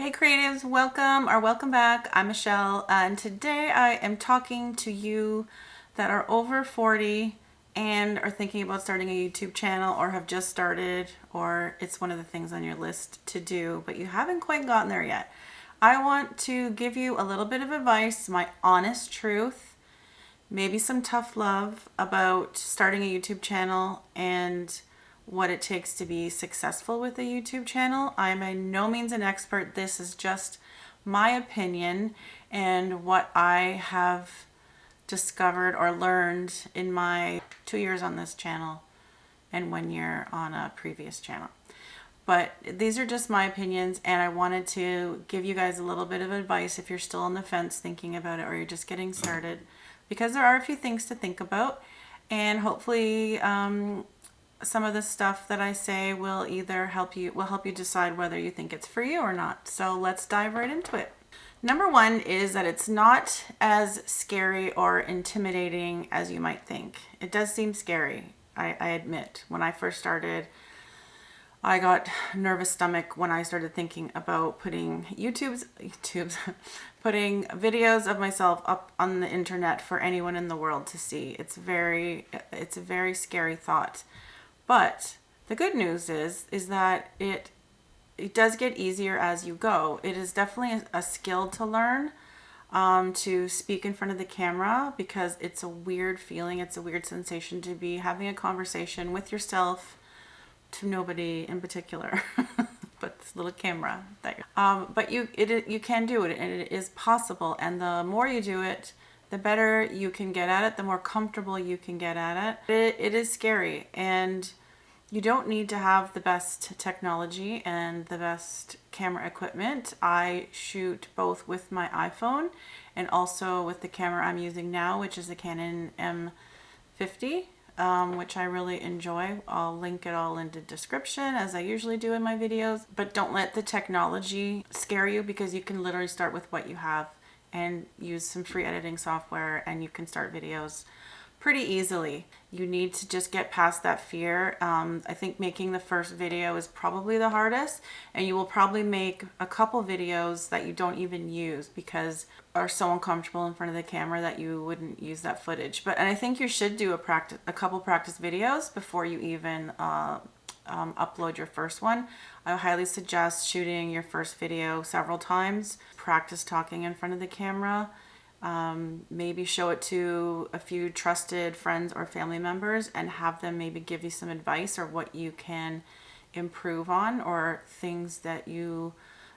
Hey creatives, welcome back. I'm Michelle, and today I am talking to you that are over 40 and are thinking about starting a YouTube channel or have just started, or it's one of the things on your list to do, but you haven't quite gotten there yet. I want to give you a little bit of advice, my honest truth, maybe some tough love about starting a YouTube channel and what it takes to be successful with a YouTube channel. I am by no means an expert. This is just my opinion and what I have discovered or learned in my 2 years on this channel and 1 year on a previous channel. But these are just my opinions, and I wanted to give you guys a little bit of advice if you're still on the fence thinking about it or you're just getting started, because there are a few things to think about, and hopefully some of the stuff that I say will either help you decide whether you think it's for you or not. So let's dive right into it. Number one is that it's not as scary or intimidating as you might think. It does seem scary, I admit. When I first started, I got nervous stomach when I started thinking about putting putting videos of myself up on the internet for anyone in the world to see. It's a very scary thought. But the good news is that it does get easier as you go. It is definitely a skill to learn, to speak in front of the camera, because it's a weird feeling. It's a weird sensation to be having a conversation with yourself, to nobody in particular, but this little camera. But you can do it, and it is possible. And the more you do it, the better you can get at it, the more comfortable you can get at it. It is scary, and you don't need to have the best technology and the best camera equipment. I shoot both with my iPhone and also with the camera I'm using now, which is the Canon M50, which I really enjoy. I'll link it all in the description, as I usually do in my videos. But don't let the technology scare you, because you can literally start with what you have and use some free editing software, and you can start videos pretty easily. You need to just get past that fear. I think making the first video is probably the hardest, and you will probably make a couple videos that you don't even use because are so uncomfortable in front of the camera that you wouldn't use that footage. And I think you should do a couple practice videos before you even upload your first one. I highly suggest shooting your first video several times. Practice talking in front of the camera. Maybe show it to a few trusted friends or family members and have them maybe give you some advice or what you can improve on, or things that you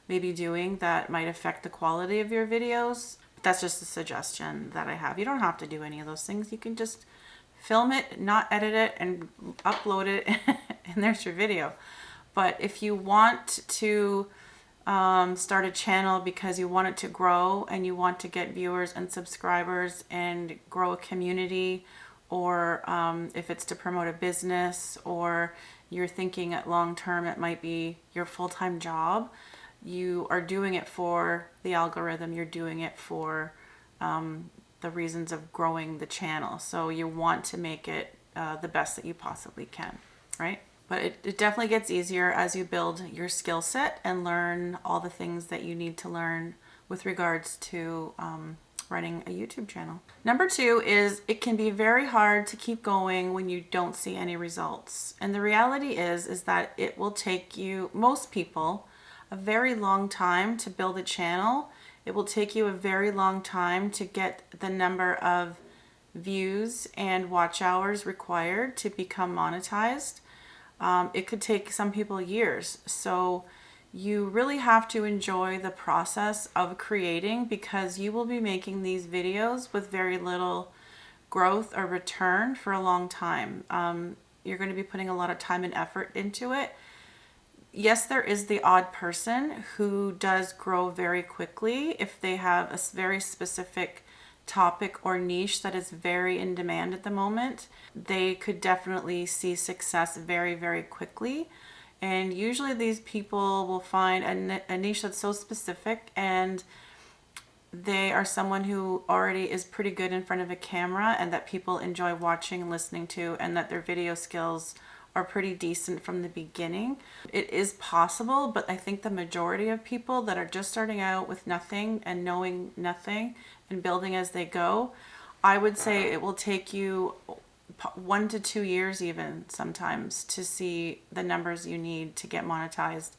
may be doing that might affect the quality of your videos. That's just a suggestion that I have. You don't have to do any of those things. You can just film it, not edit it, and upload it, and there's your video. But if you want to start a channel because you want it to grow and you want to get viewers and subscribers and grow a community, or if it's to promote a business, or you're thinking at long term it might be your full-time job, you are doing it for the algorithm, you're doing it for the reasons of growing the channel. So you want to make it the best that you possibly can, right? But it definitely gets easier as you build your skill set and learn all the things that you need to learn with regards to running a YouTube channel. Number two is it can be very hard to keep going when you don't see any results. And the reality is that it will take you, most people, a very long time to build a channel. It will take you a very long time to get the number of views and watch hours required to become monetized. It could take some people years. So you really have to enjoy the process of creating, because you will be making these videos with very little growth or return for a long time. You're going to be putting a lot of time and effort into it. Yes, there is the odd person who does grow very quickly if they have a very specific topic or niche that is very in demand at the moment. They could definitely see success very, very quickly. And usually these people will find a niche that's so specific, and they are someone who already is pretty good in front of a camera and that people enjoy watching and listening to, and that their video skills are pretty decent from the beginning. It is possible, but I think the majority of people that are just starting out with nothing and knowing nothing and building as they go, I would say it will take you 1 to 2 years even sometimes to see the numbers you need to get monetized.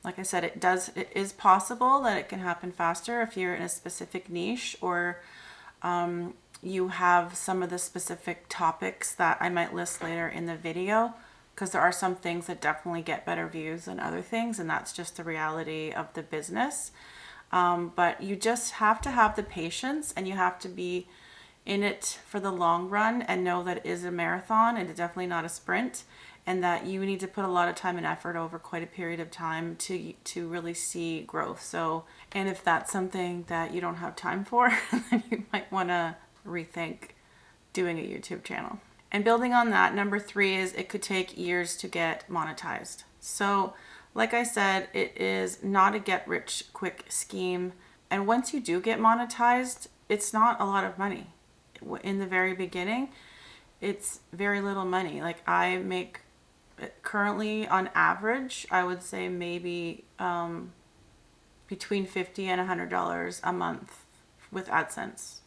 Like I said, it is possible that it can happen faster if you're in a specific niche, or you have some of the specific topics that I might list later in the video, because there are some things that definitely get better views than other things, and that's just the reality of the business. But you just have to have the patience, and you have to be in it for the long run and know that it is a marathon and it's definitely not a sprint, and that you need to put a lot of time and effort over quite a period of time to really see growth. So, and if that's something that you don't have time for, then you might want to rethink doing a YouTube channel. And building on that, number 3 is it could take years to get monetized. So, like I said, it is not a get rich quick scheme. And once you do get monetized, it's not a lot of money. In the very beginning, it's very little money. Like, I make currently on average, I would say maybe between $50 and $100 a month with AdSense.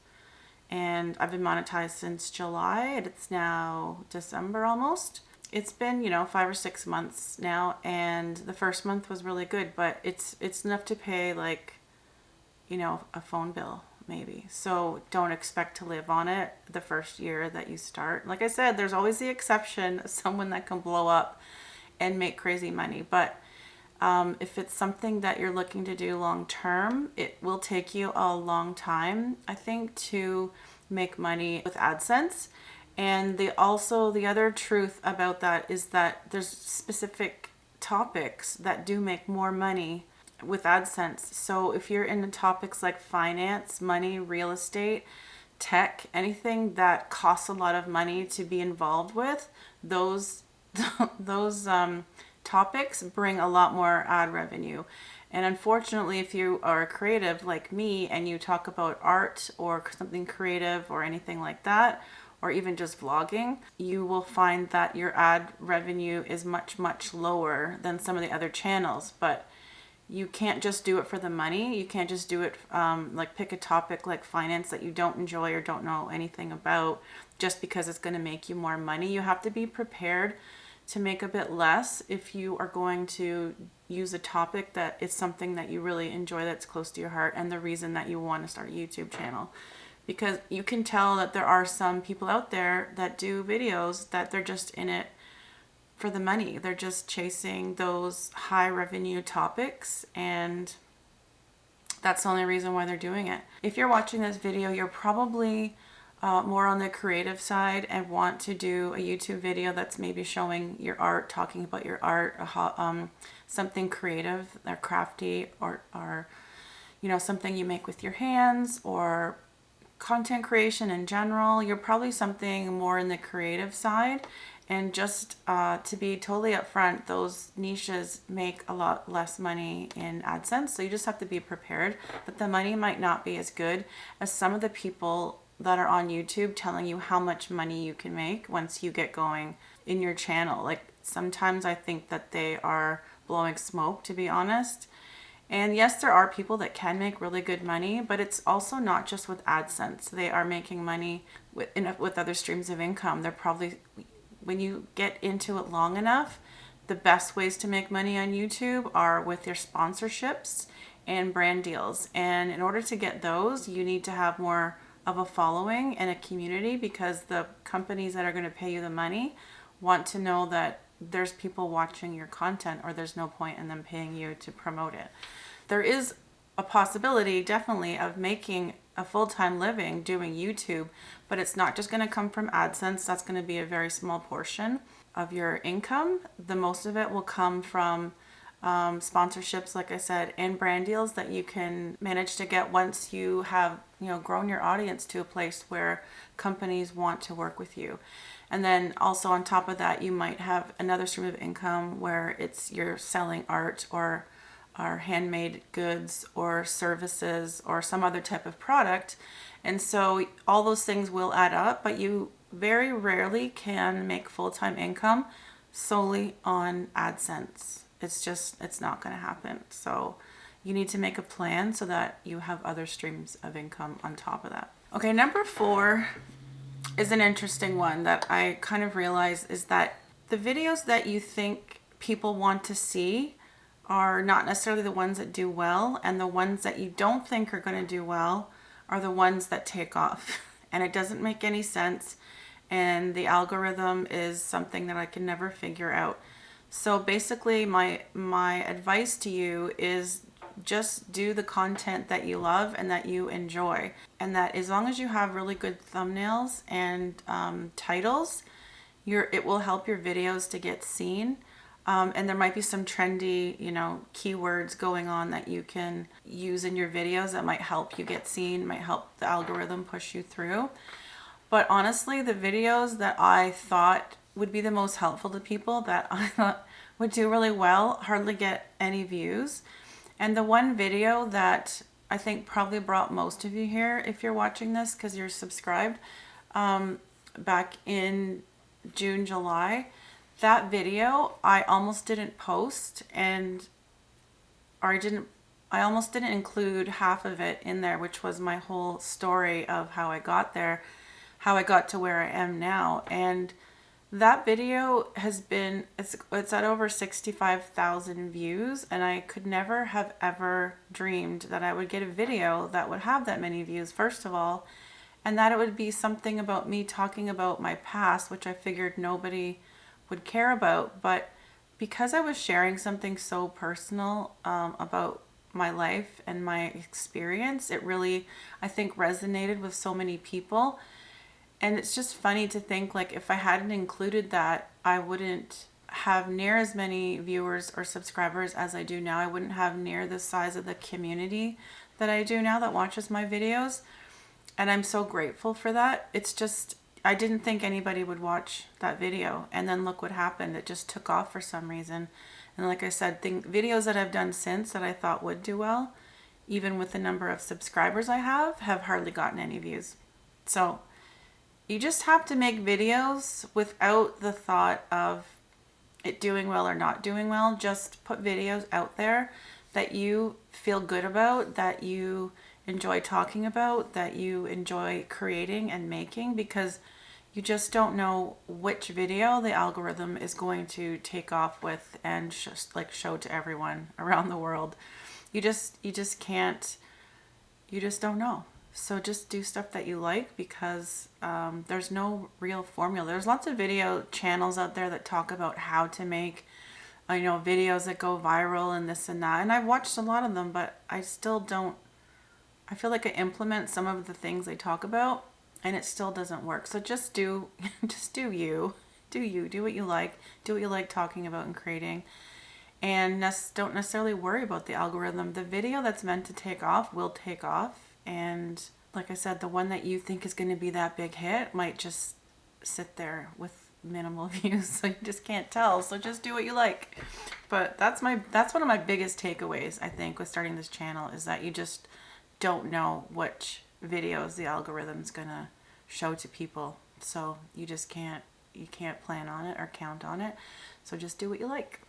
And I've been monetized since July, and it's now December almost. It's been, 5 or 6 months now, and the first month was really good, but it's enough to pay like, a phone bill maybe. So don't expect to live on it the first year that you start. Like I said, there's always the exception, someone that can blow up and make crazy money. But if it's something that you're looking to do long term, it will take you a long time, I think, to make money with AdSense. And the other truth about that is that there's specific topics that do make more money with AdSense. So if you're into topics like finance, money, real estate, tech, anything that costs a lot of money to be involved with, those topics bring a lot more ad revenue. And unfortunately, if you are a creative like me and you talk about art or something creative or anything like that, or even just vlogging, you will find that your ad revenue is much, much lower than some of the other channels. But you can't just do it for the money. You can't just do it like pick a topic like finance that you don't enjoy or don't know anything about just because it's going to make you more money. You have to be prepared to make a bit less if you are going to use a topic that is something that you really enjoy, that's close to your heart, and the reason that you want to start a YouTube channel. Because you can tell that there are some people out there that do videos that they're just in it for the money. They're just chasing those high revenue topics, and that's the only reason why they're doing it. If you're watching this video, you're probably more on the creative side and want to do a YouTube video that's maybe showing your art, talking about your art, something creative or crafty, or something you make with your hands, or content creation in general. You're probably something more in the creative side. And just to be totally upfront, those niches make a lot less money in AdSense. So you just have to be prepared that the money might not be as good as some of the people that are on YouTube telling you how much money you can make once you get going in your channel. Like, sometimes I think that they are blowing smoke, to be honest. And yes, there are people that can make really good money, but it's also not just with AdSense. They are making money with other streams of income. They're probably, when you get into it long enough, the best ways to make money on YouTube are with your sponsorships and brand deals. And in order to get those, you need to have more of a following and a community, because the companies that are going to pay you the money want to know that there's people watching your content, or there's no point in them paying you to promote it. There is a possibility, definitely, of making a full-time living doing YouTube, but it's not just going to come from AdSense. That's going to be a very small portion of your income. The most of it will come from sponsorships, like I said, and brand deals that you can manage to get once you have, grown your audience to a place where companies want to work with you. And then also on top of that, you might have another stream of income where you're selling art or handmade goods or services or some other type of product. And so all those things will add up, but you very rarely can make full-time income solely on AdSense. It's not going to happen. So you need to make a plan so that you have other streams of income on top of that. Okay, number 4 is an interesting one that I kind of realized is that the videos that you think people want to see are not necessarily the ones that do well, and the ones that you don't think are going to do well are the ones that take off. And it doesn't make any sense, and the algorithm is something that I can never figure out. So basically my advice to you is just do the content that you love and that you enjoy, and that as long as you have really good thumbnails and titles, it will help your videos to get seen. And there might be some trendy, keywords going on that you can use in your videos that might help you get seen, might help the algorithm push you through. But honestly, the videos that I thought would be the most helpful to people, that I thought would do really well, hardly get any views. And the one video that I think probably brought most of you here, if you're watching this because you're subscribed, back in June, July, that video I almost didn't post, I almost didn't include half of it in there, which was my whole story of how I got there, how I got to where I am now. And that video has been, it's at over 65,000 views, and I could never have ever dreamed that I would get a video that would have that many views, first of all, and that it would be something about me talking about my past, which I figured nobody would care about. But because I was sharing something so personal about my life and my experience, it really, I think, resonated with so many people. And it's just funny to think, like, if I hadn't included that, I wouldn't have near as many viewers or subscribers as I do now. I wouldn't have near the size of the community that I do now that watches my videos. And I'm so grateful for that. It's just, I didn't think anybody would watch that video. And then look what happened. It just took off for some reason. And like I said, videos that I've done since that I thought would do well, even with the number of subscribers I have hardly gotten any views. So you just have to make videos without the thought of it doing well or not doing well. Just put videos out there that you feel good about, that you enjoy talking about, that you enjoy creating and making, because you just don't know which video the algorithm is going to take off with and just like show to everyone around the world. You just can't, you just don't know. So just do stuff that you like, because there's no real formula. There's lots of video channels out there that talk about how to make, videos that go viral and this and that. And I've watched a lot of them, but I still don't, I feel like I implement some of the things they talk about and it still doesn't work. So just do you, do what you like talking about and creating. And don't necessarily worry about the algorithm. The video that's meant to take off will take off. And like I said, the one that you think is going to be that big hit might just sit there with minimal views. So you just can't tell. So just do what you like. But that's one of my biggest takeaways, I think, with starting this channel, is that you just don't know which videos the algorithm's going to show to people. So you can't plan on it or count on it. So just do what you like.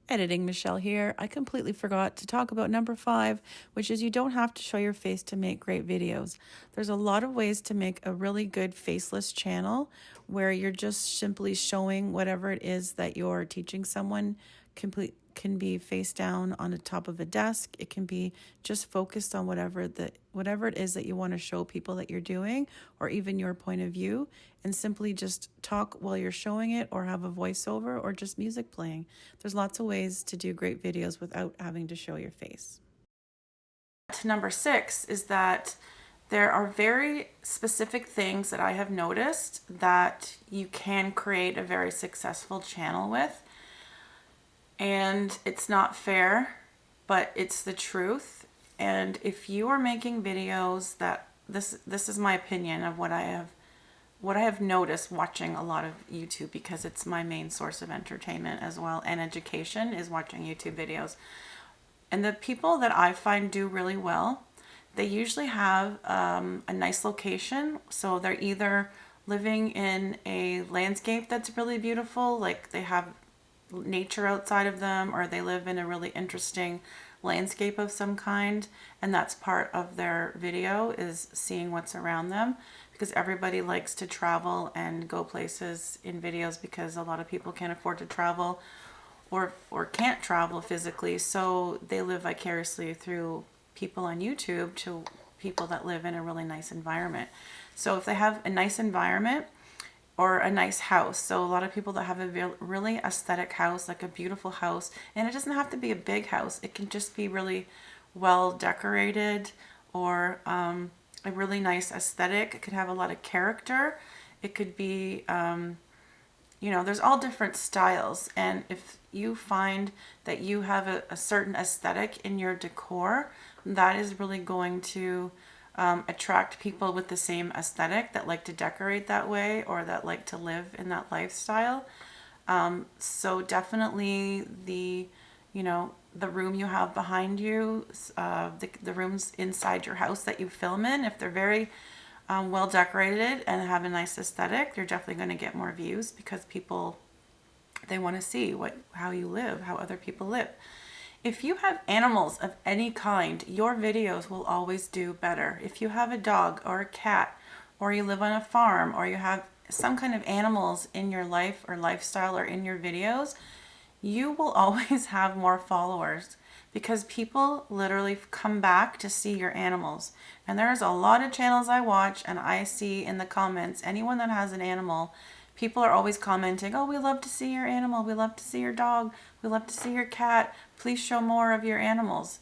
Editing Michelle here. I completely forgot to talk about number 5, which is you don't have to show your face to make great videos. There's a lot of ways to make a really good faceless channel where you're just simply showing whatever it is that you're teaching someone. Can be face down on the top of a desk. It can be just focused on whatever it is that you want to show people that you're doing, or even your point of view, and simply just talk while you're showing it, or have a voiceover, or just music playing. There's lots of ways to do great videos without having to show your face. Number 6 is that there are very specific things that I have noticed that you can create a very successful channel with. And it's not fair, but it's the truth. And if you are making videos that this is my opinion of what I have noticed watching a lot of YouTube, because it's my main source of entertainment as well, and education is watching YouTube videos. And the people that I find do really well, they usually have a nice location. So they're either living in a landscape that's really beautiful, like they have nature outside of them, or they live in a really interesting landscape of some kind, and that's part of their video, is seeing what's around them, because everybody likes to travel and go places in videos, because a lot of people can't afford to travel or can't travel physically, so they live vicariously through people on YouTube to people that live in a really nice environment. So if they have a nice environment or a nice house, so a lot of people that have a really aesthetic house, like a beautiful house, and it doesn't have to be a big house, it can just be really well decorated, or a really nice aesthetic. It could have a lot of character. It could be there's all different styles, and if you find that you have a certain aesthetic in your decor, that is really going to attract people with the same aesthetic, that like to decorate that way, or that like to live in that lifestyle. So definitely the room you have behind you, the rooms inside your house that you film in, if they're very well decorated and have a nice aesthetic, you're definitely going to get more views, because people, they want to see how you live, how other people live. If you have animals of any kind, your videos will always do better. If you have a dog or a cat, or you live on a farm, or you have some kind of animals in your life or lifestyle or in your videos, you will always have more followers, because people literally come back to see your animals. And there's a lot of channels I watch, and I see in the comments, anyone that has an animal, people are always commenting, oh, we love to see your animal, we love to see your dog, we love to see your cat, please show more of your animals.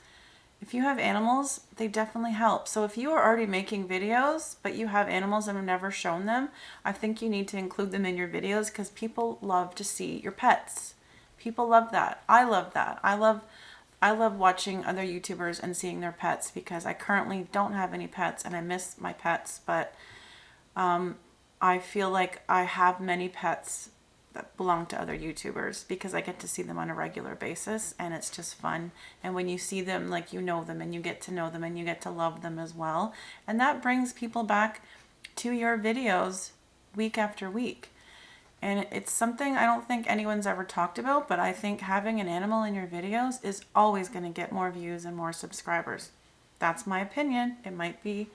If you have animals, they definitely help. So if you are already making videos, but you have animals and have never shown them, I think you need to include them in your videos, because people love to see your pets. People love that. I love that. I love watching other YouTubers and seeing their pets, because I currently don't have any pets and I miss my pets, but I feel like I have many pets that belong to other YouTubers, because I get to see them on a regular basis, and it's just fun. And when you see them, like, you know them, and you get to know them, and you get to love them as well. And that brings people back to your videos week after week. And it's something I don't think anyone's ever talked about, but I think having an animal in your videos is always going to get more views and more subscribers. That's my opinion. It might be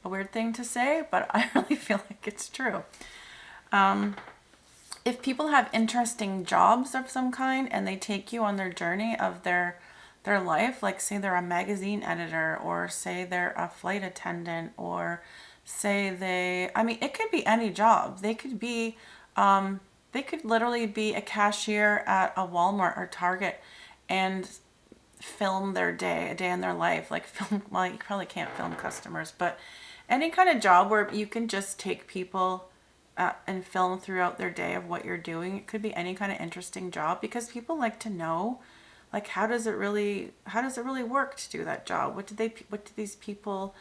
a weird thing to say, but I really feel like it's true. If people have interesting jobs of some kind, and they take you on their journey of their life, like say they're a magazine editor, or say they're a flight attendant, or say it could be any job. They could literally be a cashier at a Walmart or Target and film their day, a day in their life, like film, well, you probably can't film customers, but any kind of job where you can just take people and film throughout their day of what you're doing. It could be any kind of interesting job, because people like to know, like, how does it really work to do that job? What do these people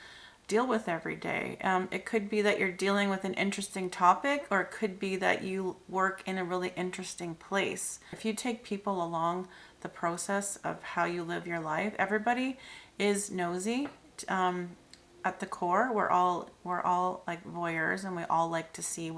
deal with every day? It could be that you're dealing with an interesting topic, or it could be that you work in a really interesting place. If you take people along the process of how you live your life, everybody is nosy. At the core, we're all like voyeurs, and we all like to see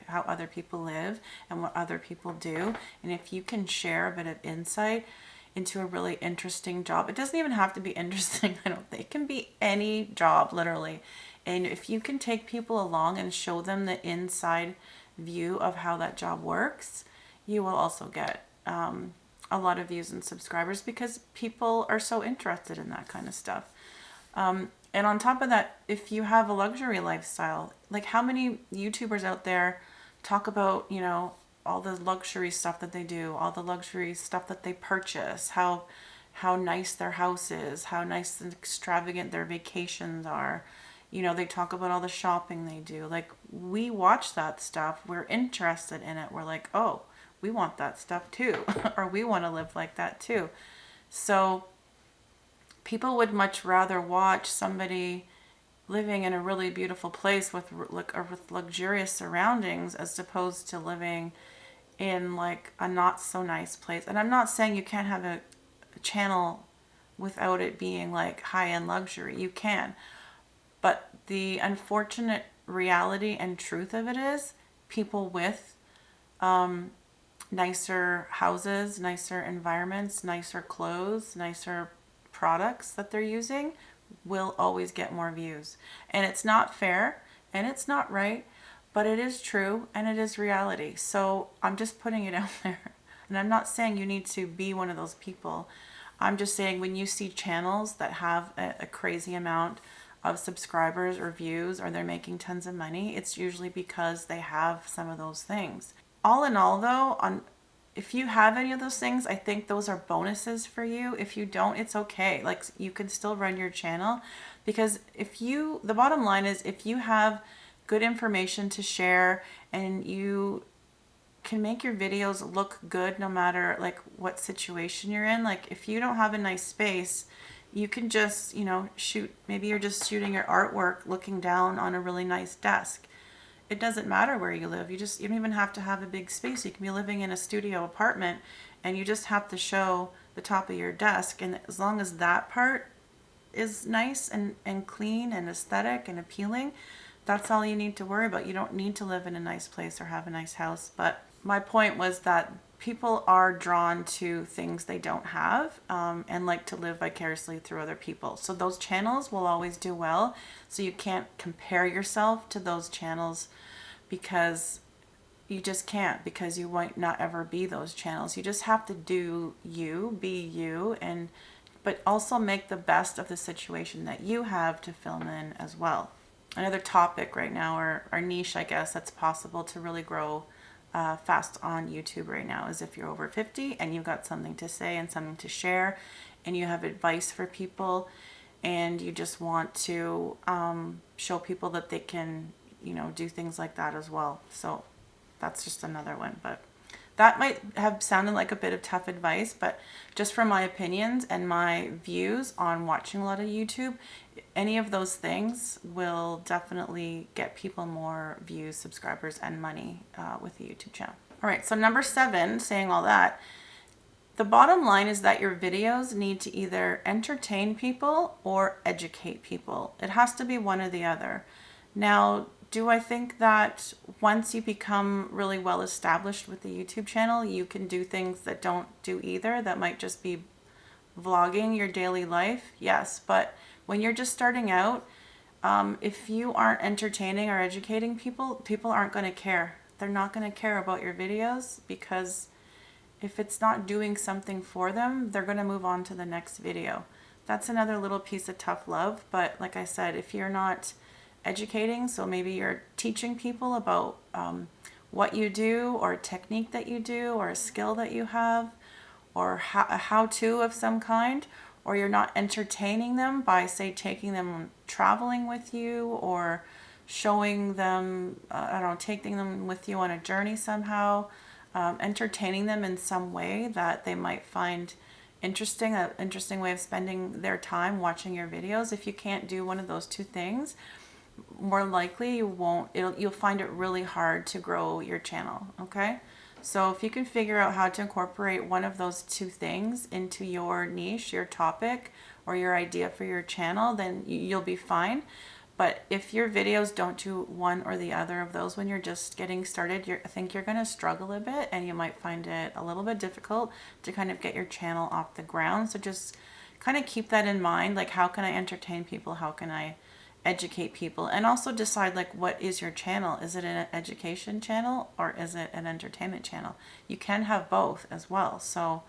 how other people live and what other people do. And if you can share a bit of insight into a really interesting job, it doesn't even have to be interesting, I don't think. It can be any job, literally. And if you can take people along and show them the inside view of how that job works, you will also get a lot of views and subscribers, because people are so interested in that kind of stuff. And on top of that, if you have a luxury lifestyle, like, how many YouTubers out there talk about, all the luxury stuff that they do, all the luxury stuff that they purchase, how nice their house is, how nice and extravagant their vacations are. They talk about all the shopping they do. Like, we watch that stuff. We're interested in it. We're like, oh, we want that stuff too. Or we want to live like that too. So people would much rather watch somebody living in a really beautiful place with luxurious surroundings, as opposed to living in like a not so nice place. And I'm not saying you can't have a channel without it being like high-end luxury. You can. But the unfortunate reality and truth of it is, people with nicer houses, nicer environments, nicer clothes, nicer products that they're using will always get more views. And it's not fair and it's not right, but it is true and it is reality. So I'm just putting it out there. And I'm not saying you need to be one of those people. I'm just saying when you see channels that have a crazy amount of subscribers or views, or they're making tons of money, it's usually because they have some of those things. All in all though, if you have any of those things, I think those are bonuses for you. If you don't, it's okay. Like, you can still run your channel, because the bottom line is, if you have good information to share and you can make your videos look good no matter like what situation you're in. Like, if you don't have a nice space, you can just, shoot, maybe you're just shooting your artwork looking down on a really nice desk. It doesn't matter where you live. You don't even have to have a big space. You can be living in a studio apartment and you just have to show the top of your desk. And as long as that part is nice and clean and aesthetic and appealing, that's all you need to worry about. You don't need to live in a nice place or have a nice house. But my point was that people are drawn to things they don't have, and like to live vicariously through other people. So those channels will always do well. So you can't compare yourself to those channels, because you just can't, because you might not ever be those channels. You just have to do you, be you, but also make the best of the situation that you have to film in as well. Another topic right now, or niche, I guess, that's possible to really grow fast on YouTube right now, is if you're over 50 and you've got something to say and something to share, and you have advice for people, and you just want to show people that they can, do things like that as well. So that's just another one. But that might have sounded like a bit of tough advice, but just from my opinions and my views on watching a lot of YouTube, any of those things will definitely get people more views, subscribers, and money with the YouTube channel. All right, so number 7, saying all that, the bottom line is that your videos need to either entertain people or educate people. It has to be one or the other. Now, do I think that once you become really well established with the YouTube channel, you can do things that don't do either, that might just be vlogging your daily life? Yes, but when you're just starting out, if you aren't entertaining or educating people, people aren't going to care. They're not going to care about your videos, because if it's not doing something for them, they're going to move on to the next video. That's another little piece of tough love. But like I said, if you're not educating, so maybe you're teaching people about what you do, or a technique that you do, or a skill that you have, or a how-to of some kind, or you're not entertaining them by, say, taking them traveling with you, or showing them, taking them with you on a journey somehow, entertaining them in some way that they might find interesting, an interesting way of spending their time watching your videos. If you can't do one of those two things, more likely you'll find it really hard to grow your channel. Okay, so if you can figure out how to incorporate one of those two things into your niche, your topic, or your idea for your channel, then you'll be fine. But if your videos don't do one or the other of those when you're just getting started, I think you're going to struggle a bit, and you might find it a little bit difficult to kind of get your channel off the ground. So just kind of keep that in mind. Like, how can I entertain people? How can I educate people? And also decide, like, what is your channel? Is it an education channel or is it an entertainment channel? You can have both as well. So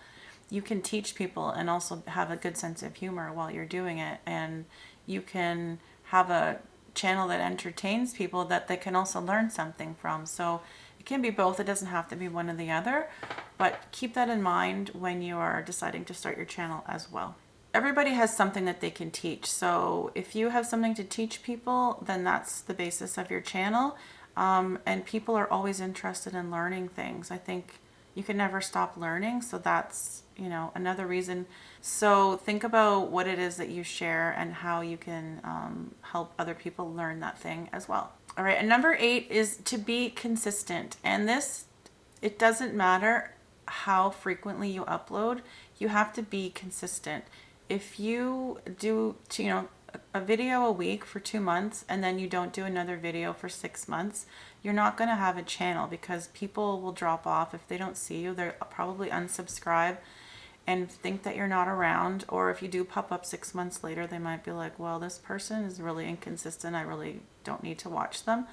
you can teach people and also have a good sense of humor while you're doing it. And you can have a channel that entertains people that they can also learn something from. So it can be both. It doesn't have to be one or the other, but keep that in mind when you are deciding to start your channel as well. Everybody has something that they can teach. So if you have something to teach people, then that's the basis of your channel. And people are always interested in learning things. I think you can never stop learning. So that's, another reason. So think about what it is that you share and how you can help other people learn that thing as well. All right. And number 8 is to be consistent. And it doesn't matter how frequently you upload, you have to be consistent. If you do, a video a week for 2 months and then you don't do another video for 6 months, you're not going to have a channel, because people will drop off if they don't see you. They'll probably unsubscribe and think that you're not around. Or if you do pop up 6 months later, they might be like, well, this person is really inconsistent, I really don't need to watch them.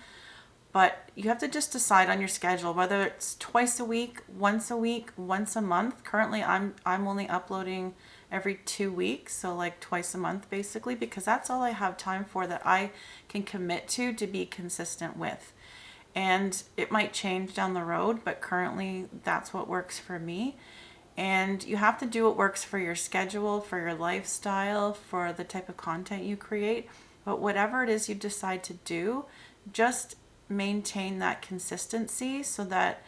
But you have to just decide on your schedule, whether it's twice a week, once a month. Currently, I'm only uploading every 2 weeks, so like twice a month basically, because that's all I have time for, that I can commit to be consistent with. And it might change down the road, but currently that's what works for me. And you have to do what works for your schedule, for your lifestyle, for the type of content you create. But whatever it is you decide to do, just maintain that consistency, so that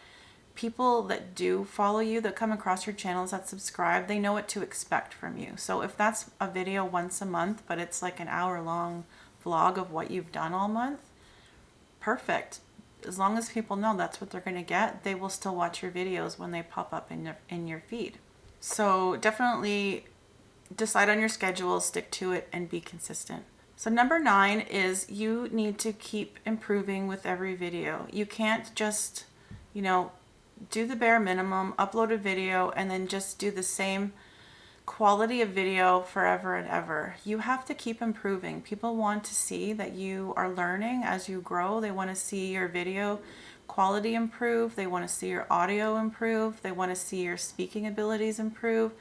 people that do follow you, that come across your channels, that subscribe, they know what to expect from you. So if that's a video once a month, but it's like an hour-long vlog of what you've done all month, perfect. As long as people know that's what they're going to get, they will still watch your videos when they pop up in your feed. So definitely decide on your schedule, stick to it, and be consistent. So number 9 is you need to keep improving with every video. You can't just, do the bare minimum, upload a video, and then just do the same quality of video forever and ever. You have to keep improving. People want to see that you are learning as you grow. They want to see your video quality improve. They want to see your audio improve. They want to see your speaking abilities improve.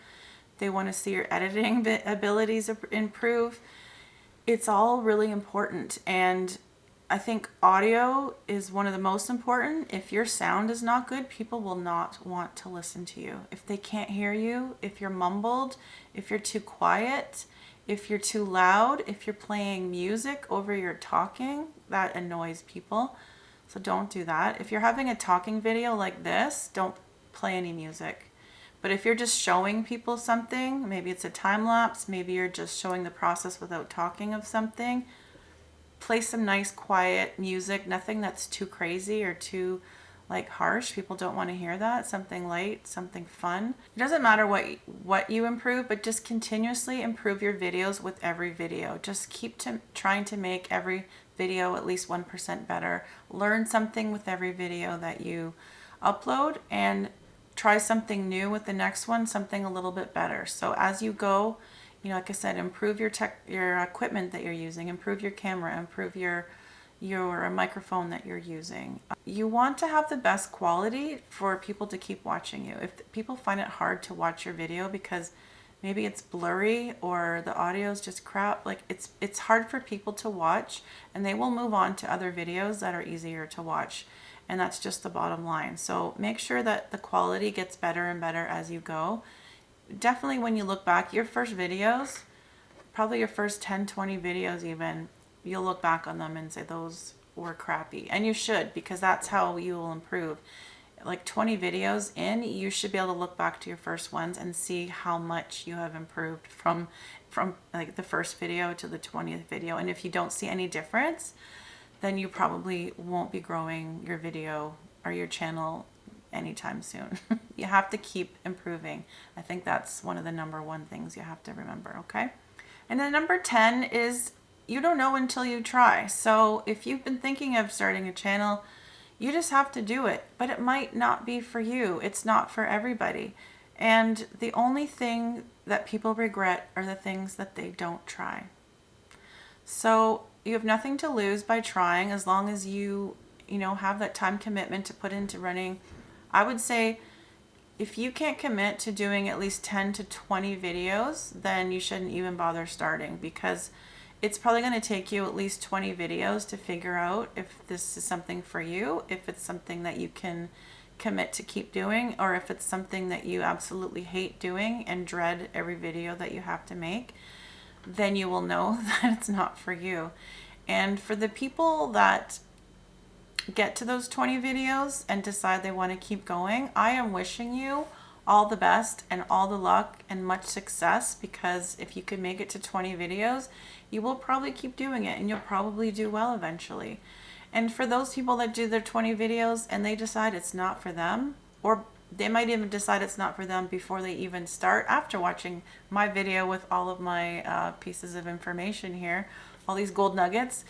They want to see your editing abilities improve. It's all really important, and I think audio is one of the most important. If your sound is not good, people will not want to listen to you. If they can't hear you, if you're mumbled, if you're too quiet, if you're too loud, if you're playing music over your talking, that annoys people. So don't do that. If you're having a talking video like this, don't play any music. But if you're just showing people something, maybe it's a time lapse, maybe you're just showing the process without talking of something, play some nice quiet music, nothing that's too crazy or too harsh. People don't want to hear that. Something light, something fun. It doesn't matter what you improve, but just continuously improve your videos with every video. Just keep trying to make every video at least 1% better. Learn something with every video that you upload, and try something new with the next one, something a little bit better. So as you go, like I said, improve your equipment that you're using, improve your camera, improve your microphone that you're using. You want to have the best quality for people to keep watching you. If people find it hard to watch your video because maybe it's blurry or the audio is just crap, it's hard for people to watch, and they will move on to other videos that are easier to watch. And that's just the bottom line. So make sure that the quality gets better and better as you go. Definitely when you look back, your first videos, probably your first 10, 20 videos even, you'll look back on them and say those were crappy. And you should, because that's how you will improve. 20 videos in, you should be able to look back to your first ones and see how much you have improved from the first video to the 20th video. And if you don't see any difference, then you probably won't be growing your video or your channel anytime soon. You have to keep improving. I think that's one of the number one things you have to remember, okay? And then number 10 is you don't know until you try. So if you've been thinking of starting a channel, you just have to do it. But it might not be for you. It's not for everybody. And the only thing that people regret are the things that they don't try. So you have nothing to lose by trying, as long as you have that time commitment to put into running. I would say if you can't commit to doing at least 10 to 20 videos, then you shouldn't even bother starting, because it's probably going to take you at least 20 videos to figure out if this is something for you, if it's something that you can commit to keep doing, or if it's something that you absolutely hate doing and dread every video that you have to make. Then you will know that it's not for you. And for the people that get to those 20 videos and decide they want to keep going, I am wishing you all the best and all the luck and much success, because if you can make it to 20 videos, you will probably keep doing it and you'll probably do well eventually. And for those people that do their 20 videos and they decide it's not for them, or they might even decide it's not for them before they even start, after watching my video with all of my pieces of information here, all these gold nuggets.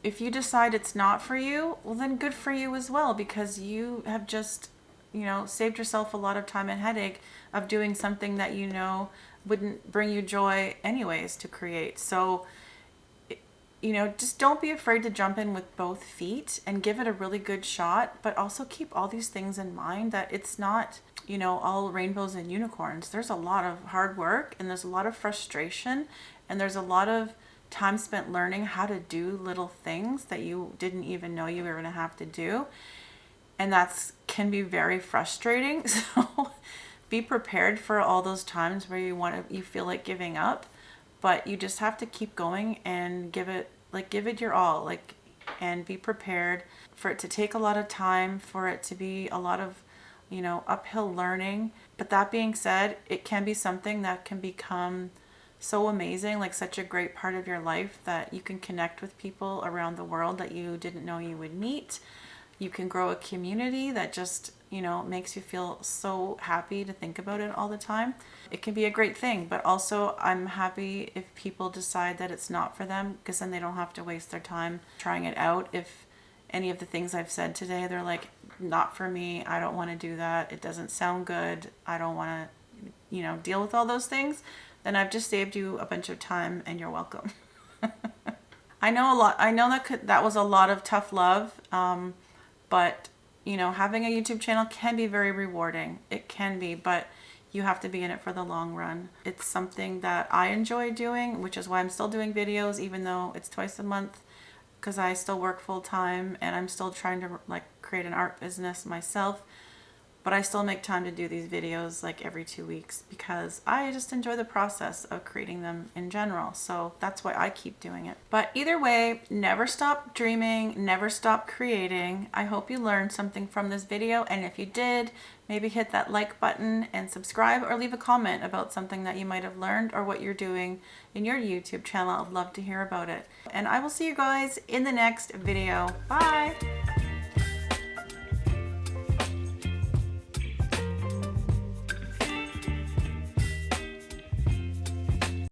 If you decide it's not for you, well, then good for you as well, because you have just, you know, saved yourself a lot of time and headache of doing something that you know wouldn't bring you joy anyways to create. So, you know, just don't be afraid to jump in with both feet and give it a really good shot, but also keep all these things in mind, that it's not, you know, all rainbows and unicorns. There's a lot of hard work, and there's a lot of frustration, and there's a lot of time spent learning how to do little things that you didn't even know you were going to have to do. And that's can be very frustrating. So be prepared for all those times where you feel like giving up, but you just have to keep going and give it your all, like, and be prepared for it to take a lot of time, for it to be a lot of, you know, uphill learning. But that being said, it can be something that can become so amazing, like such a great part of your life, that you can connect with people around the world that you didn't know you would meet. You can grow a community that just, you know, makes you feel so happy to think about it all the time. It can be a great thing, but also I'm happy if people decide that it's not for them, because then they don't have to waste their time trying it out. If any of the things I've said today, they're like, not for me, I don't want to do that, it doesn't sound good, I don't want to, you know, deal with all those things, then I've just saved you a bunch of time, and you're welcome. I know that was a lot of tough love. But, you know, having a YouTube channel can be very rewarding. It can be, but you have to be in it for the long run. It's something that I enjoy doing, which is why I'm still doing videos, even though it's twice a month, because I still work full time and I'm still trying to like create an art business myself. But I still make time to do these videos like every 2 weeks, because I just enjoy the process of creating them in general. So that's why I keep doing it. But either way, never stop dreaming, never stop creating. I hope you learned something from this video. And if you did, maybe hit that like button and subscribe, or leave a comment about something that you might have learned or what you're doing in your YouTube channel. I'd love to hear about it. And I will see you guys in the next video. Bye.